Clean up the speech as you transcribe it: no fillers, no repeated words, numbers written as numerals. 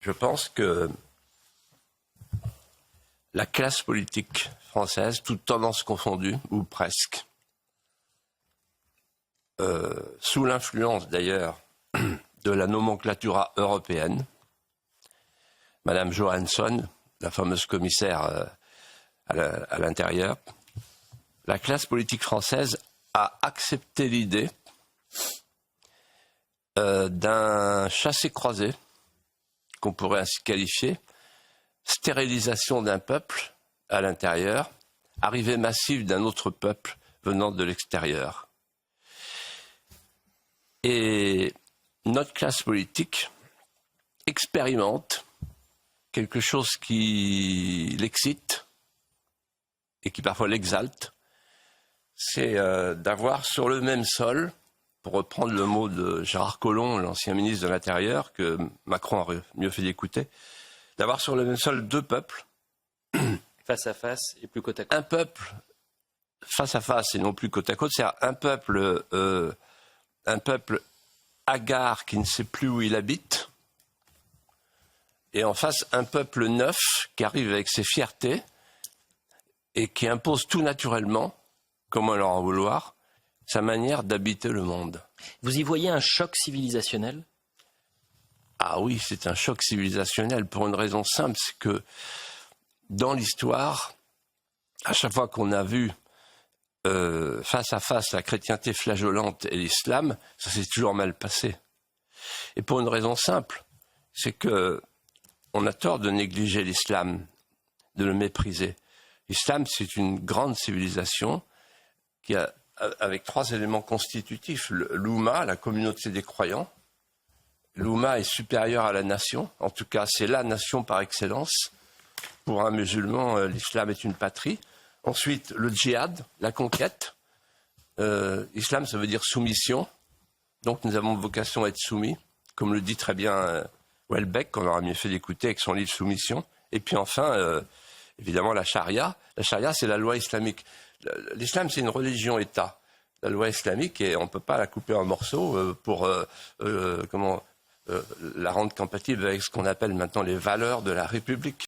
Je pense que la classe politique française, toutes tendances confondues, ou presque, sous l'influence d'ailleurs de la nomenclatura européenne, Madame Johansson, la fameuse commissaire à l'intérieur, la classe politique française a accepté l'idée d'un chassé-croisé, qu'on pourrait ainsi qualifier, stérilisation d'un peuple à l'intérieur, arrivée massive d'un autre peuple venant de l'extérieur. Et notre classe politique expérimente quelque chose qui l'excite et qui parfois l'exalte, c'est d'avoir sur le même sol, pour reprendre le mot de Gérard Collomb, l'ancien ministre de l'Intérieur, que Macron aurait mieux fait d'écouter, d'avoir sur le même sol deux peuples. Face à face et plus côte à côte. Un peuple face à face et non plus côte à côte, c'est un peuple hagard qui ne sait plus où il habite, et en face un peuple neuf qui arrive avec ses fiertés et qui impose tout naturellement, comment leur en vouloir, sa manière d'habiter le monde. Vous y voyez un choc civilisationnel ? Ah oui, c'est un choc civilisationnel pour une raison simple, c'est que dans l'histoire, à chaque fois qu'on a vu face à face la chrétienté flageolante et l'islam, ça s'est toujours mal passé. Et pour une raison simple, c'est que on a tort de négliger l'islam, de le mépriser. L'islam, c'est une grande civilisation qui a, avec trois éléments constitutifs, l'Oumma, la communauté des croyants. L'Oumma est supérieure à la nation, en tout cas c'est la nation par excellence. Pour un musulman, l'islam est une patrie. Ensuite, le djihad, la conquête. Islam, ça veut dire soumission. Donc nous avons vocation à être soumis, comme le dit très bien Houellebecq, qu'on aura mieux fait d'écouter avec son livre Soumission. Et puis enfin, évidemment, la charia. La charia, c'est la loi islamique. L'islam, c'est une religion-État. La loi islamique, et on ne peut pas la couper en morceaux pour la rendre compatible avec ce qu'on appelle maintenant les valeurs de la République.